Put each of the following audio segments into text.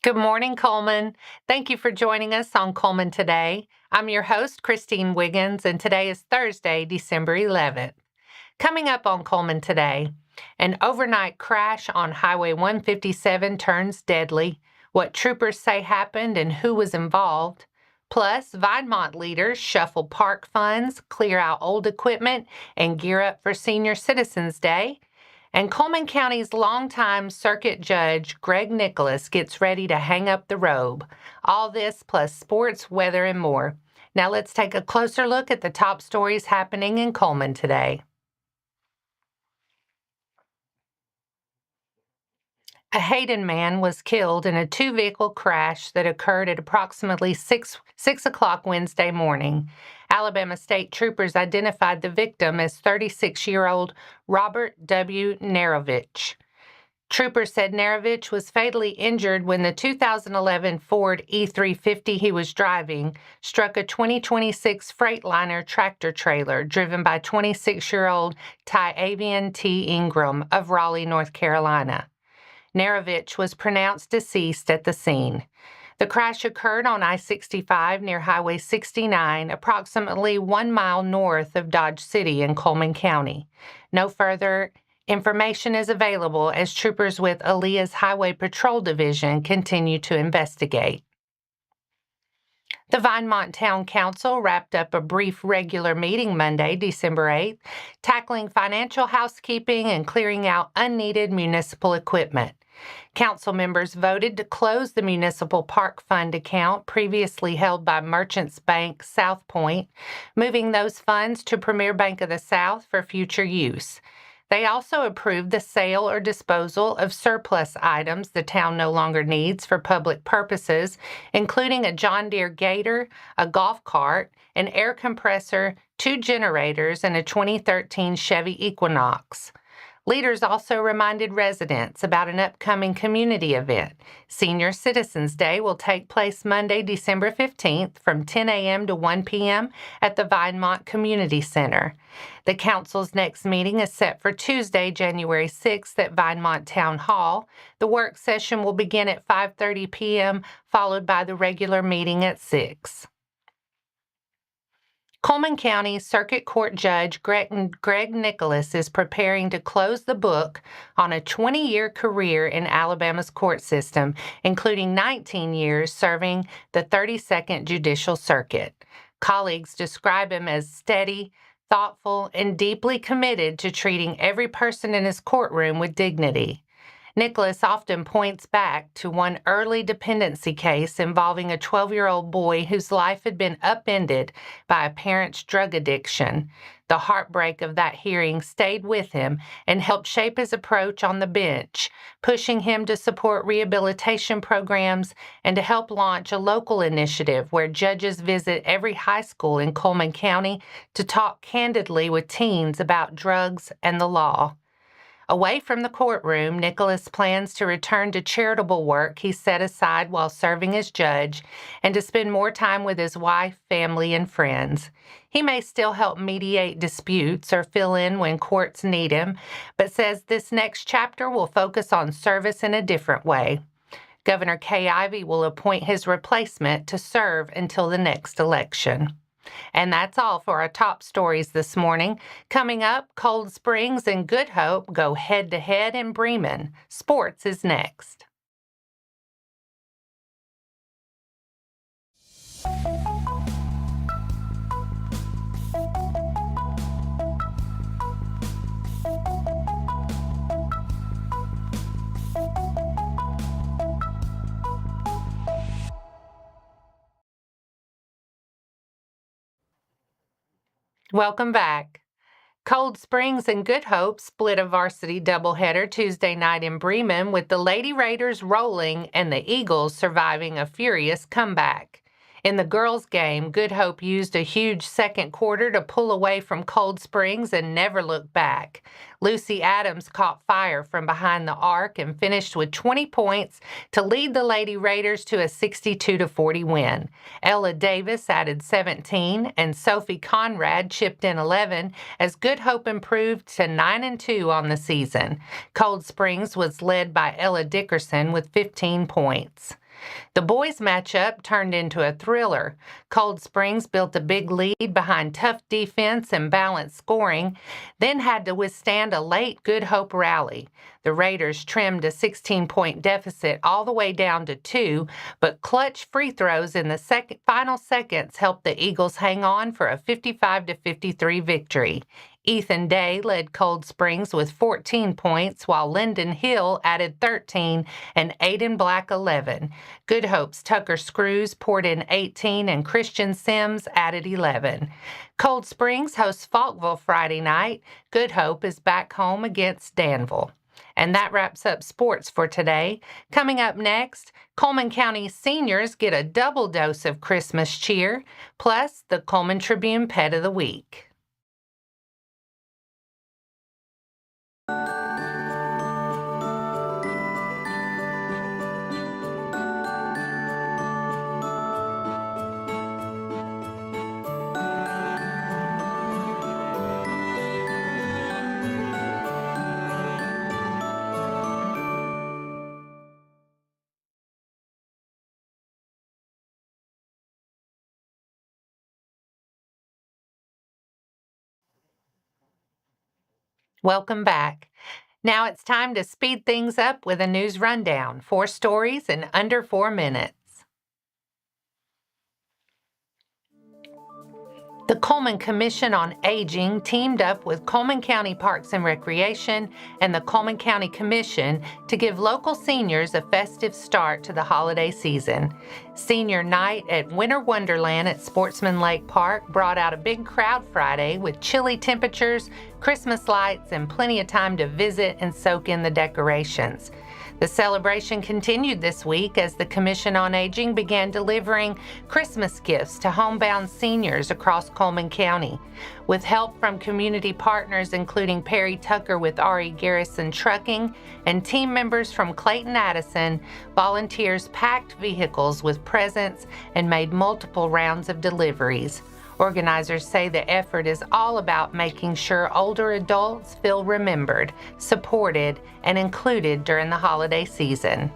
Good morning, Cullman. Thank you for joining us on Cullman Today. I'm your host, Christine Wiggins, and today is Thursday, December 11th. Coming up on Cullman Today, an overnight crash on Highway 157 turns deadly, what troopers say happened and who was involved. Plus, Vinemont leaders shuffle park funds, clear out old equipment, and gear up for Senior Citizens Day. And Cullman County's longtime circuit judge, Greg Nicholas, gets ready to hang up the robe. All this plus sports, weather, and more. Now let's take a closer look at the top stories happening in Cullman today. A Hayden man was killed in a two-vehicle crash that occurred at approximately 6 o'clock Wednesday morning. Alabama State troopers identified the victim as 36-year-old Robert W. Narovich. Troopers said Narovich was fatally injured when the 2011 Ford E350 he was driving struck a 2026 Freightliner tractor trailer driven by 26-year-old Tyavian T. Ingram of Raleigh, North Carolina. Narovich was pronounced deceased at the scene. The crash occurred on I-65 near Highway 69, approximately 1 mile north of Dodge City in Cullman County. No further information is available as troopers with Aaliyah's Highway Patrol Division continue to investigate. The Vinemont Town Council wrapped up a brief regular meeting Monday, December 8th, tackling financial housekeeping and clearing out unneeded municipal equipment. Council members voted to close the Municipal Park Fund account previously held by Merchants Bank South Point, moving those funds to Premier Bank of the South for future use. They also approved the sale or disposal of surplus items the town no longer needs for public purposes, including a John Deere Gator, a golf cart, an air compressor, 2 generators, and a 2013 Chevy Equinox. Leaders also reminded residents about an upcoming community event. Senior Citizens Day will take place Monday, December 15th from 10 a.m. to 1 p.m. at the Vinemont Community Center. The council's next meeting is set for Tuesday, January 6th at Vinemont Town Hall. The work session will begin at 5:30 p.m., followed by the regular meeting at 6. Cullman County Circuit Court Judge Greg Nicholas is preparing to close the book on a 20-year career in Alabama's court system, including 19 years serving the 32nd Judicial Circuit. Colleagues describe him as steady, thoughtful, and deeply committed to treating every person in his courtroom with dignity. Nicholas often points back to one early dependency case involving a 12-year-old boy whose life had been upended by a parent's drug addiction. The heartbreak of that hearing stayed with him and helped shape his approach on the bench, pushing him to support rehabilitation programs and to help launch a local initiative where judges visit every high school in Cullman County to talk candidly with teens about drugs and the law. Away from the courtroom, Nicholas plans to return to charitable work he set aside while serving as judge and to spend more time with his wife, family, and friends. He may still help mediate disputes or fill in when courts need him, but says this next chapter will focus on service in a different way. Governor Kay Ivey will appoint his replacement to serve until the next election. And that's all for our top stories this morning. Coming up, Cold Springs and Good Hope go head-to-head in Bremen. Sports is next. Welcome back. Cold Springs and Good Hope split a varsity doubleheader Tuesday night in Bremen with the Lady Raiders rolling and the Eagles surviving a furious comeback. In the girls' game, Good Hope used a huge second quarter to pull away from Cold Springs and never look back. Lucy Adams caught fire from behind the arc and finished with 20 points to lead the Lady Raiders to a 62-40 win. Ella Davis added 17 and Sophie Conrad chipped in 11 as Good Hope improved to 9-2 on the season. Cold Springs was led by Ella Dickerson with 15 points. The boys' matchup turned into a thriller. Cold Springs built a big lead behind tough defense and balanced scoring, then had to withstand a late Good Hope rally. The Raiders trimmed a 16-point deficit all the way down to 2, but clutch free throws in the final seconds helped the Eagles hang on for a 55-53 victory. Ethan Day led Cold Springs with 14 points, while Lyndon Hill added 13 and Aiden Black 11. Good Hope's Tucker Screws poured in 18 and Christian Sims added 11. Cold Springs hosts Falkville Friday night. Good Hope is back home against Danville. And that wraps up sports for today. Coming up next, Cullman County seniors get a double dose of Christmas cheer, plus the Cullman Tribune Pet of the Week. Welcome back. Now it's time to speed things up with a news rundown. 4 stories in under 4 minutes. The Cullman Commission on Aging teamed up with Cullman County Parks and Recreation and the Cullman County Commission to give local seniors a festive start to the holiday season. Senior night at Winter Wonderland at Sportsman Lake Park brought out a big crowd Friday with chilly temperatures, Christmas lights, and plenty of time to visit and soak in the decorations. The celebration continued this week as the Commission on Aging began delivering Christmas gifts to homebound seniors across Cullman County. With help from community partners including Perry Tucker with R.E. Garrison Trucking and team members from Clayton Addison, volunteers packed vehicles with presents and made multiple rounds of deliveries. Organizers say the effort is all about making sure older adults feel remembered, supported, and included during the holiday season.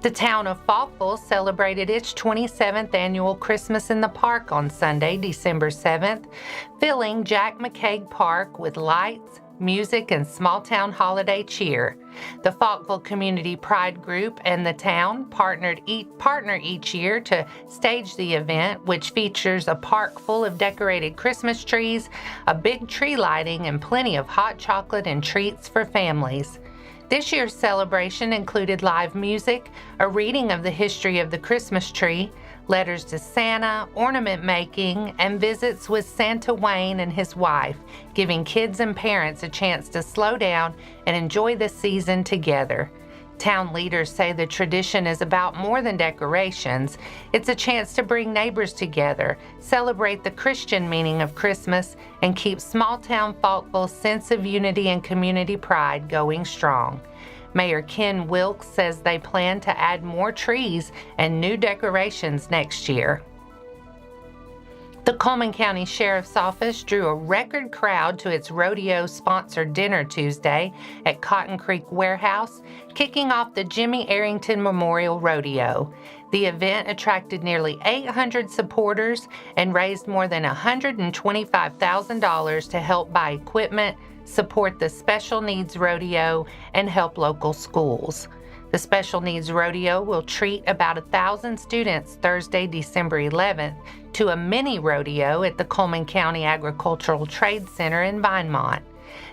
The town of Falkville celebrated its 27th annual Christmas in the Park on Sunday, December 7th, filling Jack McCaig Park with lights, music, and small-town holiday cheer. The Falkville Community Pride Group and the town partner each year to stage the event, which features a park full of decorated Christmas trees, a big tree lighting, and plenty of hot chocolate and treats for families. This year's celebration included live music, a reading of the history of the Christmas tree, letters to Santa, ornament making, and visits with Santa Wayne and his wife, giving kids and parents a chance to slow down and enjoy the season together. Town leaders say the tradition is about more than decorations. It's a chance to bring neighbors together, celebrate the Christian meaning of Christmas, and keep small-town Falkville's sense of unity and community pride going strong. Mayor Ken Wilkes says they plan to add more trees and new decorations next year. The Cullman County Sheriff's Office drew a record crowd to its rodeo-sponsored dinner Tuesday at Cotton Creek Warehouse, kicking off the Jimmy Arrington Memorial Rodeo. The event attracted nearly 800 supporters and raised more than $125,000 to help buy equipment, support the Special Needs Rodeo, and help local schools. The Special Needs Rodeo will treat about 1,000 students Thursday, December 11th to a mini rodeo at the Cullman County Agricultural Trade Center in Vinemont.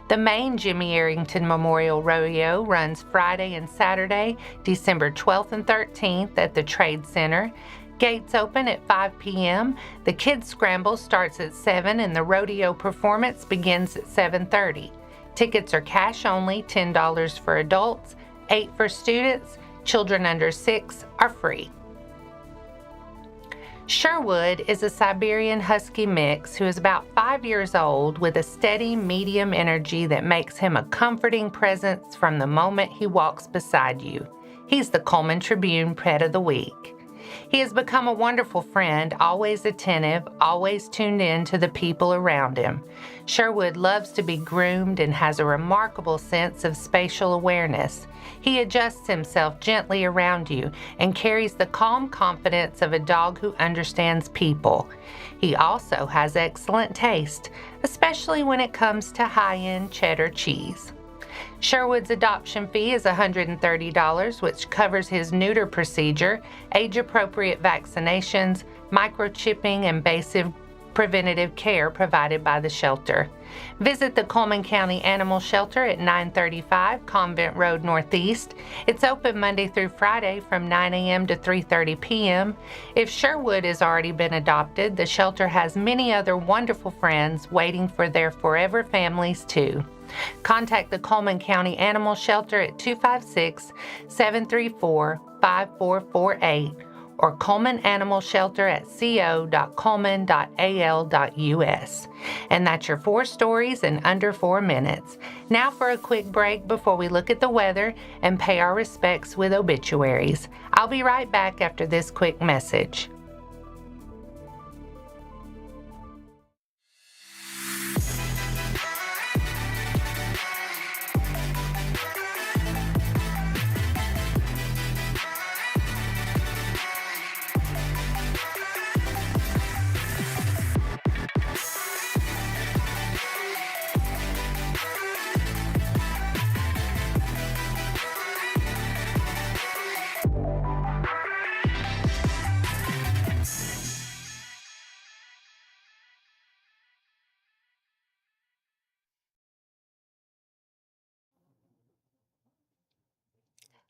The main Jimmy Arrington Memorial Rodeo runs Friday and Saturday, December 12th and 13th at the Trade Center. Gates open at 5 p.m. The Kids Scramble starts at 7 and the rodeo performance begins at 7:30. Tickets are cash only, $10 for adults, $8 for students. Children under 6 are free. Sherwood is a Siberian Husky mix who is about 5 years old with a steady, medium energy that makes him a comforting presence from the moment he walks beside you. He's the Cullman Tribune Pet of the Week. He has become a wonderful friend, always attentive, always tuned in to the people around him. Sherwood loves to be groomed and has a remarkable sense of spatial awareness. He adjusts himself gently around you and carries the calm confidence of a dog who understands people. He also has excellent taste, especially when it comes to high-end cheddar cheese. Sherwood's adoption fee is $130, which covers his neuter procedure, age-appropriate vaccinations, microchipping, and basic preventative care provided by the shelter. Visit the Cullman County Animal Shelter at 935 Convent Road Northeast. It's open Monday through Friday from 9 a.m. to 3:30 p.m. If Sherwood has already been adopted, the shelter has many other wonderful friends waiting for their forever families too. Contact the Cullman County Animal Shelter at 256-734-5448 or Cullman Animal Shelter at co.cullman.al.us. And that's your 4 stories in under 4 minutes. Now for a quick break before we look at the weather and pay our respects with obituaries. I'll be right back after this quick message.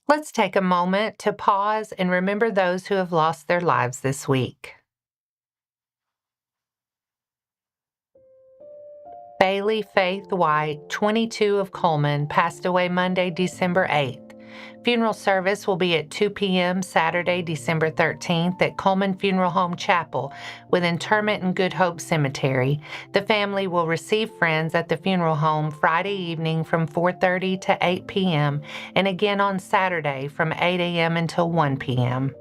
Let's take a moment to pause and remember those who have lost their lives this week. Bailey Faith White, 22 of Cullman, passed away Monday, December 8th. Funeral service will be at 2 p.m. Saturday, December 13th at Cullman Funeral Home Chapel with interment in Good Hope Cemetery. The family will receive friends at the funeral home Friday evening from 4:30 to 8 p.m. and again on Saturday from 8 a.m. until 1 p.m.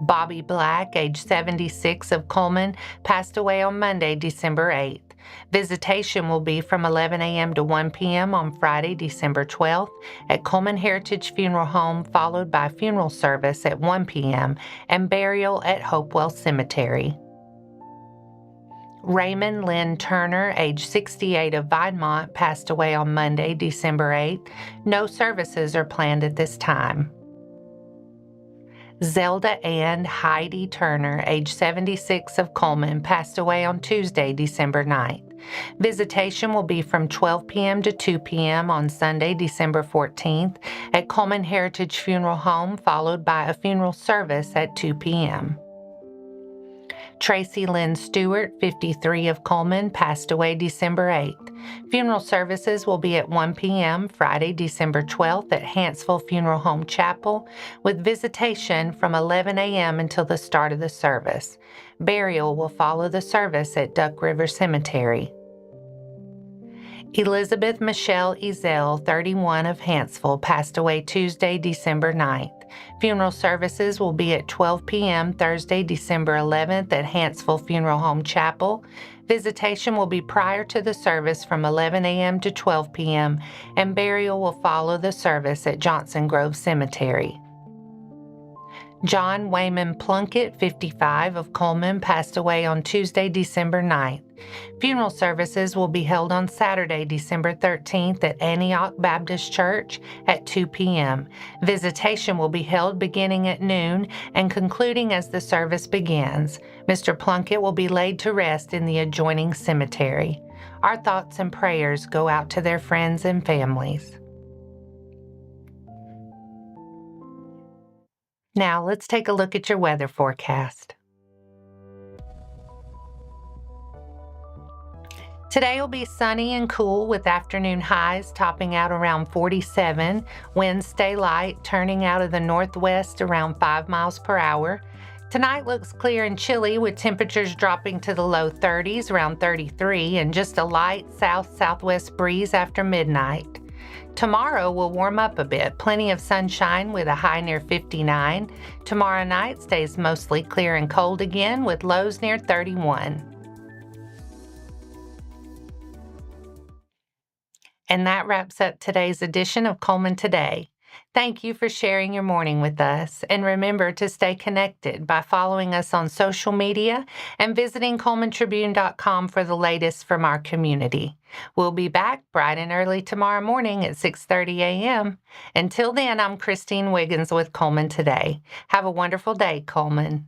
Bobby Black, age 76 of Cullman, passed away on Monday, December 8th. Visitation will be from 11 a.m. to 1 p.m. on Friday, December 12th at Cullman Heritage Funeral Home, followed by funeral service at 1 p.m. and burial at Hopewell Cemetery. Raymond Lynn Turner, age 68 of Vinemont, passed away on Monday, December 8th. No services are planned at this time. Zelda Ann Heidi Turner, age 76 of Cullman, passed away on Tuesday, December 9th. Visitation will be from 12 p.m. to 2 p.m. on Sunday, December 14th at Cullman Heritage Funeral Home, followed by a funeral service at 2 p.m. Tracy Lynn Stewart, 53 of Cullman, passed away December 8th. Funeral services will be at 1 p.m. Friday, December 12th at Hanceville Funeral Home Chapel, with visitation from 11 a.m. until the start of the service. Burial will follow the service at Duck River Cemetery. Elizabeth Michelle Ezel, 31 of Hanceville, passed away Tuesday, December 9th. Funeral services will be at 12 p.m. Thursday, December 11th at Hanceville Funeral Home Chapel. Visitation will be prior to the service from 11 a.m. to 12 p.m., and burial will follow the service at Johnson Grove Cemetery. John Wayman Plunkett, 55 of Cullman, passed away on Tuesday, December 9th. Funeral services will be held on Saturday, December 13th at Antioch Baptist Church at 2 p.m. Visitation will be held beginning at noon and concluding as the service begins. Mr. Plunkett will be laid to rest in the adjoining cemetery. Our thoughts and prayers go out to their friends and families. Now, let's take a look at your weather forecast. Today will be sunny and cool with afternoon highs topping out around 47. Winds stay light, turning out of the northwest around 5 miles per hour. Tonight looks clear and chilly with temperatures dropping to the low 30s, around 33, and just a light south-southwest breeze after midnight. Tomorrow will warm up a bit. Plenty of sunshine with a high near 59. Tomorrow night stays mostly clear and cold again with lows near 31. And that wraps up today's edition of Cullman Today. Thank you for sharing your morning with us. And remember to stay connected by following us on social media and visiting CullmanTribune.com for the latest from our community. We'll be back bright and early tomorrow morning at 6:30 a.m. Until then, I'm Christine Wiggins with Cullman Today. Have a wonderful day, Cullman.